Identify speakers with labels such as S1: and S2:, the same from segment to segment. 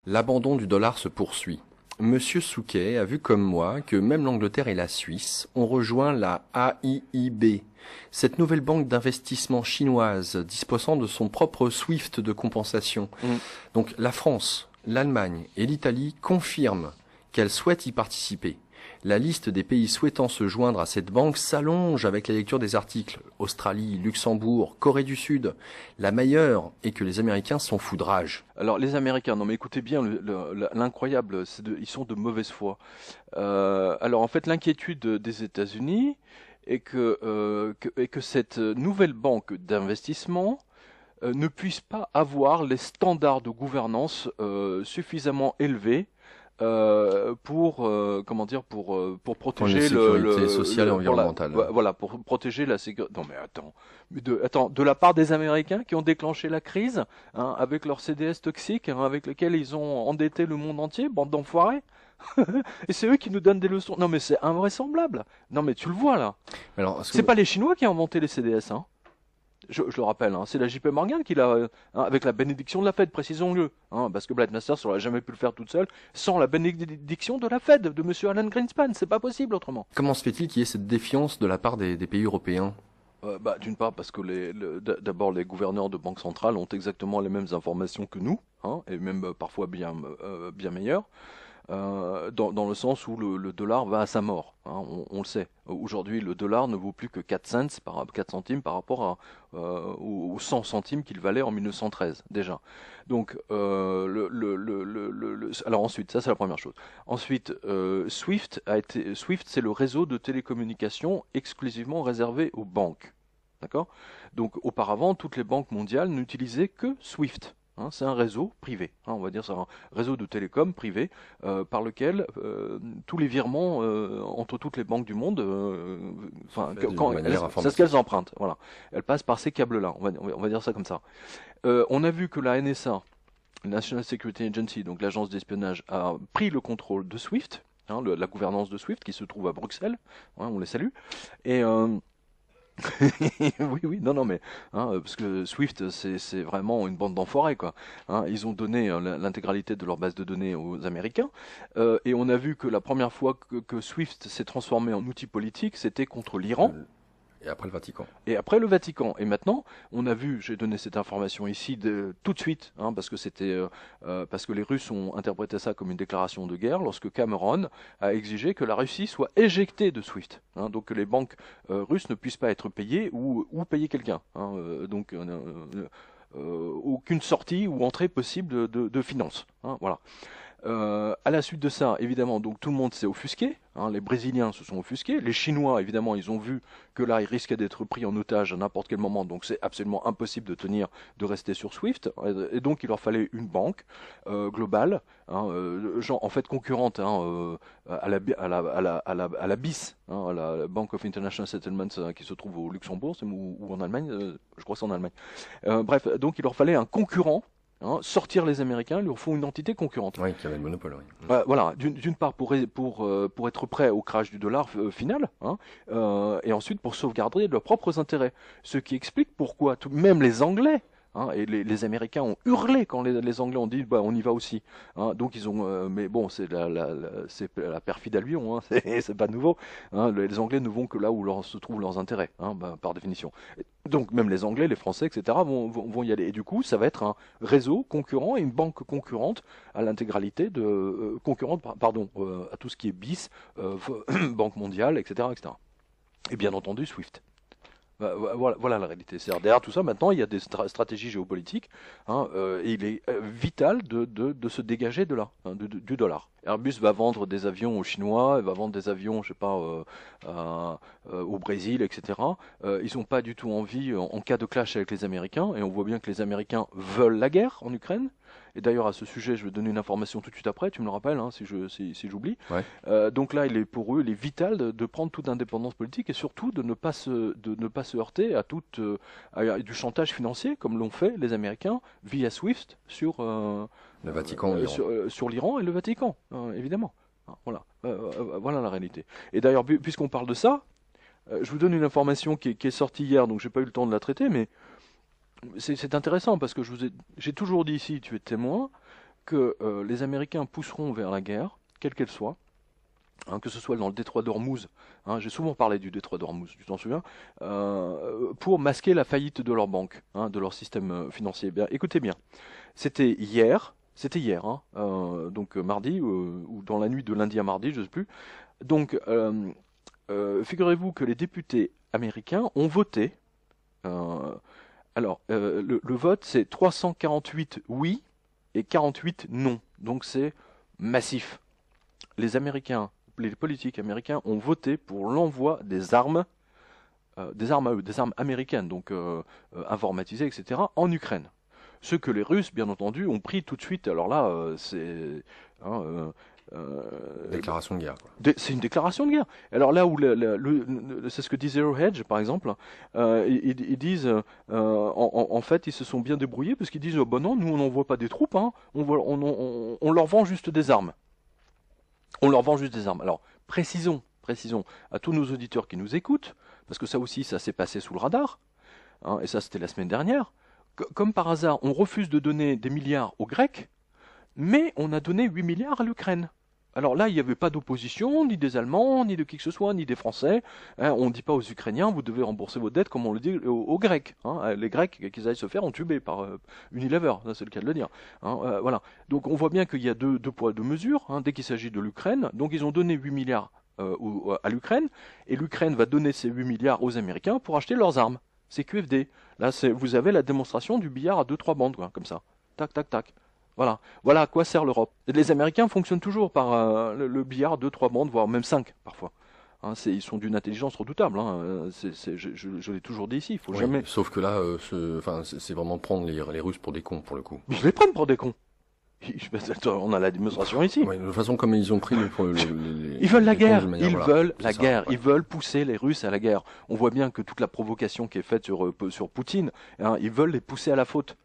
S1: L'abandon du dollar se poursuit. Monsieur Souquet a vu comme moi que même l'Angleterre et la Suisse ont rejoint la AIIB, cette nouvelle banque d'investissement chinoise disposant de son propre SWIFT de compensation. Donc la France, l'Allemagne et l'Italie confirment qu'elles souhaitent y participer. La liste des pays souhaitant se joindre à cette banque s'allonge avec la lecture des articles. Australie, Luxembourg, Corée du Sud. La meilleure est que les Américains s'en foutent de rage.
S2: Alors les Américains, non mais écoutez bien, l'incroyable, ils sont de mauvaise foi. Alors en fait, l'inquiétude des États-Unis est que cette nouvelle banque d'investissement ne puisse pas avoir les standards de gouvernance suffisamment élevés pour protéger
S1: sécurité sociale et environnementale.
S2: Voilà, pour protéger la sécurité. Non mais attends, de la part des Américains qui ont déclenché la crise, hein, avec leurs CDS toxiques, hein, avec lesquels ils ont endetté le monde entier, bande d'enfoirés. Et c'est eux qui nous donnent des leçons. Non mais c'est invraisemblable. Non mais tu le vois là.
S1: Alors,
S2: C'est pas les Chinois qui ont inventé les CDS, hein. Je le rappelle, hein, c'est la JP Morgan qui l'a, hein, avec la bénédiction de la Fed, précisons-le, hein, parce que Blythe Masters n'aurait jamais pu le faire toute seule sans la bénédiction de la Fed, de Monsieur Alan Greenspan, c'est pas possible autrement.
S1: comment se fait-il qu'il y ait cette défiance de la part des pays européens?
S2: D'une part parce que d'abord les gouverneurs de banques centrales ont exactement les mêmes informations que nous, hein, et même parfois bien meilleures. Dans le sens où le dollar va à sa mort, hein, on le sait. Aujourd'hui, le dollar ne vaut plus que 4 centimes par rapport aux 100 centimes qu'il valait en 1913 déjà. Donc, alors ensuite, ça c'est la première chose. Ensuite, SWIFT c'est le réseau de télécommunications exclusivement réservé aux banques. D'accord? Donc, auparavant, toutes les banques mondiales n'utilisaient que SWIFT. Hein, c'est un réseau privé, hein, on va dire c'est un réseau de télécom privé par lequel tous les virements entre toutes les banques du monde, c'est ce qu'elles empruntent, voilà, elles passent par ces câbles-là, on va dire ça comme ça. On a vu que la NSA, National Security Agency, donc l'agence d'espionnage, a pris le contrôle de SWIFT, hein, la gouvernance de SWIFT qui se trouve à Bruxelles, hein, on les salue, et oui, non, mais hein, parce que Swift, c'est vraiment une bande d'enfoirés, quoi. Hein, ils ont donné l'intégralité de leur base de données aux Américains, et on a vu que la première fois que Swift s'est transformé en outil politique, c'était contre l'Iran.
S1: Et après le Vatican.
S2: Et après le Vatican. Et maintenant, on a vu, j'ai donné cette information ici tout de suite, hein, parce que les Russes ont interprété ça comme une déclaration de guerre, lorsque Cameron a exigé que la Russie soit éjectée de SWIFT, hein, donc que les banques russes ne puissent pas être payées ou payer quelqu'un. Hein, aucune sortie ou entrée possible de finances. Hein, voilà. À la suite de ça, évidemment, donc tout le monde s'est offusqué, hein, les Brésiliens se sont offusqués, les Chinois, évidemment, ils ont vu que là, ils risquaient d'être pris en otage à n'importe quel moment, donc c'est absolument impossible de rester sur SWIFT, et donc il leur fallait une banque globale, hein, genre, en fait concurrente, hein, à la BIS, hein, à la Bank of International Settlements, qui se trouve au Luxembourg ou en Allemagne, je crois que c'est en Allemagne. Bref, donc il leur fallait un concurrent. Hein, sortir les Américains, leur font une entité concurrente.
S1: Oui, qui avait le monopole, oui.
S2: Voilà, d'une part pour être prêt au crash du dollar final, hein, et ensuite pour sauvegarder leurs propres intérêts. Ce qui explique pourquoi même les Anglais, hein, et les Américains ont hurlé quand les Anglais ont dit bah on y va aussi. Hein, donc ils ont, mais bon c'est la perfide à Lyon, hein, c'est pas nouveau. Hein, les Anglais ne vont que là où se trouvent leurs intérêts, hein, par définition. Donc même les Anglais, les Français, etc. vont y aller. Et du coup, ça va être un réseau concurrent et une banque concurrente à l'intégralité concurrente, à tout ce qui est BIS, Banque mondiale, etc., etc. Et bien entendu, SWIFT. Voilà la réalité. C'est derrière tout ça, maintenant, il y a des stratégies géopolitiques, hein, et il est vital de se dégager de là, hein, du dollar. Airbus va vendre des avions aux Chinois, il va vendre des avions, je sais pas, au Brésil, etc. Ils n'ont pas du tout envie, en cas de clash avec les Américains, et on voit bien que les Américains veulent la guerre en Ukraine. Et d'ailleurs, à ce sujet, je vais donner une information tout de suite après, tu me le rappelles, hein, si j'oublie.
S1: Ouais.
S2: Donc là, pour eux, il est vital de prendre toute indépendance politique et surtout de ne pas se heurter à du chantage financier, comme l'ont fait les Américains via SWIFT sur
S1: le Vatican,
S2: sur l'Iran et le Vatican, évidemment. Voilà, voilà la réalité. Et d'ailleurs, puisqu'on parle de ça, je vous donne une information qui est sortie hier, donc j'ai pas eu le temps de la traiter, mais c'est intéressant parce que j'ai toujours dit ici, tu es témoin, que les Américains pousseront vers la guerre, quelle qu'elle soit, que ce soit dans le détroit d'Ormuz, j'ai souvent parlé du détroit d'Ormuz, tu t'en souviens, pour masquer la faillite de leur banque, de leur système financier. Bien, écoutez bien, c'était hier, donc mardi, ou dans la nuit de lundi à mardi, je ne sais plus. Donc, figurez-vous que les députés américains ont voté. Le vote, c'est 348 oui et 48 non. Donc c'est massif. Les Américains, les politiques américains ont voté pour l'envoi des armes à eux, des armes américaines, donc informatisées, etc., en Ukraine. Ce que les Russes, bien entendu, ont pris tout de suite. Alors là, c'est
S1: Déclaration de guerre, quoi.
S2: C'est une déclaration de guerre. Alors là où c'est ce que dit Zero Hedge, par exemple, ils disent, en fait, ils se sont bien débrouillés parce qu'ils disent, oh, bah non, nous on n'envoie pas des troupes, on leur vend juste des armes. On leur vend juste des armes. Alors précisons à tous nos auditeurs qui nous écoutent, parce que ça aussi, ça s'est passé sous le radar, et ça c'était la semaine dernière. Comme par hasard, on refuse de donner des milliards aux Grecs, mais on a donné 8 milliards à l'Ukraine. Alors là, il n'y avait pas d'opposition, ni des Allemands, ni de qui que ce soit, ni des Français. On ne dit pas aux Ukrainiens, vous devez rembourser vos dettes, comme on le dit aux Grecs. Les Grecs, qu'ils aillent se faire entuber par Unilever, c'est le cas de le dire. Voilà. Donc on voit bien qu'il y a deux poids, deux mesures, dès qu'il s'agit de l'Ukraine. Donc ils ont donné 8 milliards à l'Ukraine, et l'Ukraine va donner ces 8 milliards aux Américains pour acheter leurs armes. C'est QFD. Là, vous avez la démonstration du billard à 2-3 bandes, quoi, comme ça. Tac, tac, tac. Voilà à quoi sert l'Europe. Les Américains fonctionnent toujours par le billard 2-3 bandes, voire même 5 parfois. Ils sont d'une intelligence redoutable. Je l'ai toujours dit ici. Il faut jamais.
S1: Sauf que là, c'est vraiment prendre les Russes pour des cons, pour le coup.
S2: Mais je les prends pour des cons. On a la démonstration ici.
S1: Ouais, de toute façon, comme ils ont pris
S2: ils veulent la guerre.
S1: Ouais.
S2: Ils veulent pousser les Russes à la guerre. On voit bien que toute la provocation qui est faite sur Poutine, ils veulent les pousser à la faute.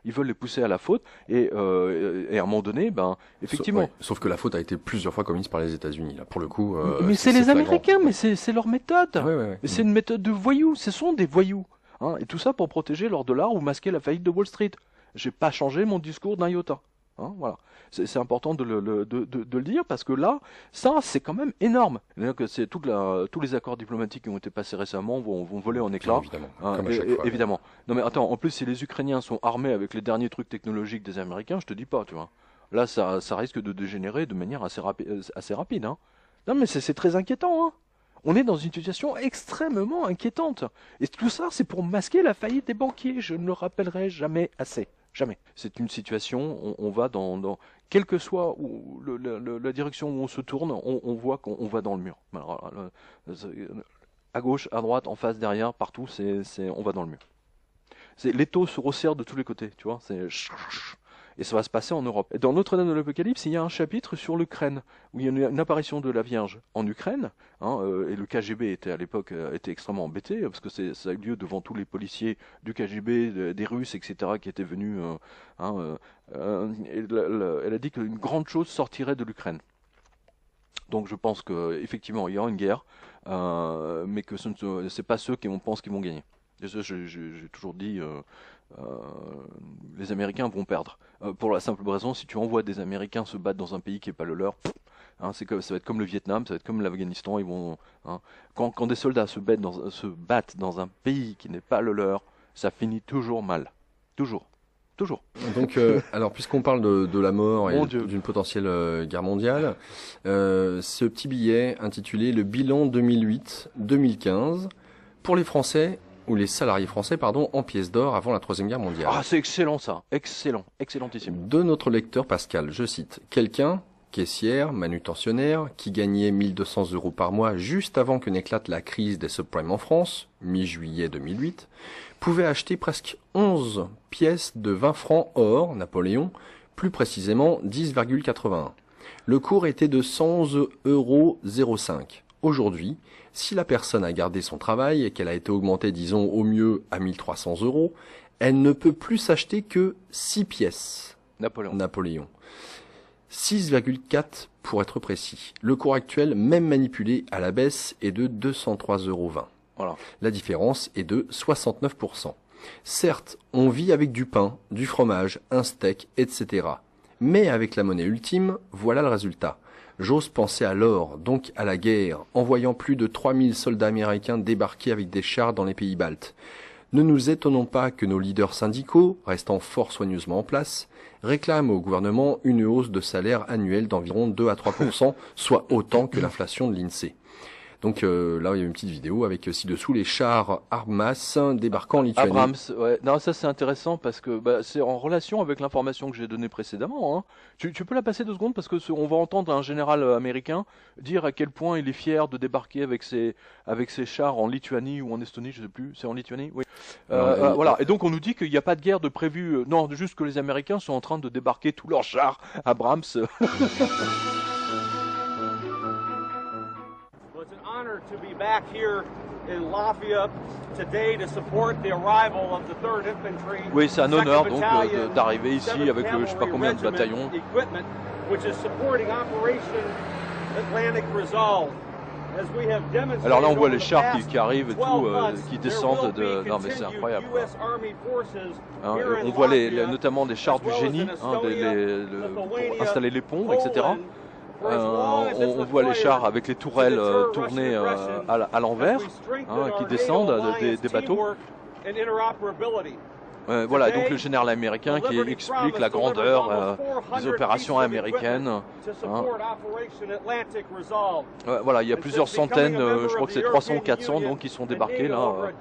S2: Ils veulent les pousser à la faute et à un moment donné, effectivement.
S1: Sauf que la faute a été plusieurs fois commise par les États-Unis. Là, pour le coup.
S2: Mais c'est les Américains, mais c'est leur méthode.
S1: Ouais.
S2: C'est une méthode de voyous. Ce sont des voyous. Et tout ça pour protéger leur dollar ou masquer la faillite de Wall Street. J'ai pas changé mon discours d'un iota. Voilà. C'est important de le dire parce que là, ça, c'est quand même énorme. C'est tous les accords diplomatiques qui ont été passés récemment vont voler en éclats.
S1: Évidemment. Comme à chaque fois.
S2: Évidemment. Non mais attends, en plus, si les Ukrainiens sont armés avec les derniers trucs technologiques des Américains, je te dis pas, tu vois. Là, ça risque de dégénérer de manière assez rapide. Non mais c'est très inquiétant. On est dans une situation extrêmement inquiétante. Et tout ça, c'est pour masquer la faillite des banquiers. Je ne le rappellerai jamais assez. Jamais. C'est une situation, on va dans quelle que soit la direction où on se tourne, on voit qu'on va dans le mur. Alors, à gauche, à droite, en face, derrière, partout, on va dans le mur. Les taux se resserrent de tous les côtés, tu vois. Et ça va se passer en Europe. Et dans Notre-Dame de l'Apocalypse, il y a un chapitre sur l'Ukraine, où il y a une apparition de la Vierge en Ukraine, et le KGB était à l'époque extrêmement embêté, parce que ça a eu lieu devant tous les policiers du KGB, des Russes, etc., qui étaient venus. Elle a dit qu'une grande chose sortirait de l'Ukraine. Donc je pense qu'effectivement, il y aura une guerre, mais que ce n'est pas ceux qui pensent qu'ils vont gagner. J'ai toujours dit, les Américains vont perdre. Pour la simple raison, si tu envoies des Américains se battre dans un pays qui n'est pas le leur, ça va être comme le Vietnam, ça va être comme l'Afghanistan. Quand des soldats se battent dans un pays qui n'est pas le leur, ça finit toujours mal. Toujours.
S1: Donc, alors, puisqu'on parle de la mort et d'une potentielle guerre mondiale, ce petit billet intitulé Le bilan 2008-2015 pour les Français, ou les salariés français, en pièces d'or avant la Troisième Guerre mondiale.
S2: Ah, c'est excellent ça, excellentissime.
S1: De notre lecteur Pascal, je cite, quelqu'un, caissière, manutentionnaire, qui gagnait 1200 € par mois juste avant que n'éclate la crise des subprimes en France, mi-juillet 2008, pouvait acheter presque 11 pièces de 20 francs or, Napoléon, plus précisément 10,81. Le cours était de 111,05 €. Aujourd'hui, si la personne a gardé son travail et qu'elle a été augmentée, disons, au mieux à 1300 €, elle ne peut plus s'acheter que 6 pièces. Napoléon. 6,4 pour être précis. Le cours actuel, même manipulé à la baisse, est de 203,20 €.
S2: Voilà.
S1: La différence est de 69%. Certes, on vit avec du pain, du fromage, un steak, etc. Mais avec la monnaie ultime, voilà le résultat. J'ose penser à l'or, donc à la guerre, en voyant plus de 3000 soldats américains débarquer avec des chars dans les pays baltes. Ne nous étonnons pas que nos leaders syndicaux, restant fort soigneusement en place, réclament au gouvernement une hausse de salaire annuelle d'environ 2 à 3%, soit autant que l'inflation de l'INSEE. Donc là, il y a une petite vidéo avec ci-dessous les chars Armas débarquant en Lituanie.
S2: Abrams, ouais. Non, ça c'est intéressant parce que c'est en relation avec l'information que j'ai donnée précédemment. Hein. Tu peux la passer 2 secondes parce que on va entendre un général américain dire à quel point il est fier de débarquer avec ses chars en Lituanie ou en Estonie, je sais plus. C'est en Lituanie, oui. Voilà. Et donc on nous dit qu'il n'y a pas de guerre de prévue. Non, juste que les Américains sont en train de débarquer tous leurs chars Abrams.
S3: To be back here in Lafayette today to support the arrival of the 3rd Infantry.
S2: Oui, c'est un honneur donc d'arriver ici avec je sais pas combien de bataillons.
S3: Which is supporting Operation Atlantic Resolve.
S2: Alors là, on voit les chars qui arrivent et tout, qui descendent de. Non, mais c'est incroyable. Hein, on voit notamment des chars du génie hein, pour installer les ponts, etc. On voit les chars avec les tourelles tournées à l'envers, hein, qui descendent des bateaux. Voilà, donc le général américain qui explique la grandeur des opérations américaines. Hein. Voilà, il y a plusieurs centaines, je crois que c'est 300 ou 400 donc, qui sont débarqués là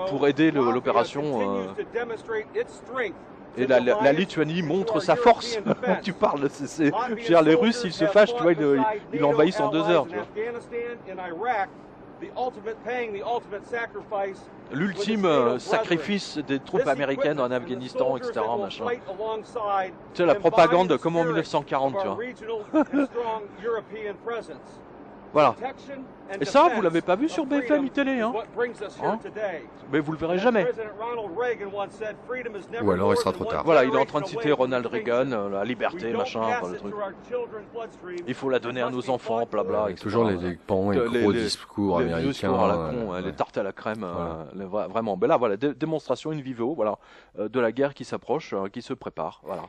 S2: pour aider l'opération. Et la Lituanie montre sa force. Tu parles, je veux dire, les Russes, ils se fâchent, tu vois, ils l'envahissent en 2 heures. Tu vois. L'ultime sacrifice des troupes américaines en Afghanistan, etc. Machin. Tu sais, la propagande comme en 1940, tu vois. Voilà. Et ça, vous l'avez pas vu sur BFM télé, hein, mais vous le verrez jamais.
S1: Ou alors il sera trop tard.
S2: Voilà, il est en train de citer Ronald Reagan, la liberté, machin, le truc. Il faut la donner à nos enfants, blabla.
S1: Avec toujours les pans et gros discours américains.
S2: Les discours à la con, les tartes à la crème, voilà. Vraiment. Ben là, voilà, démonstration in vivo, voilà, de la guerre qui s'approche, qui se prépare, voilà.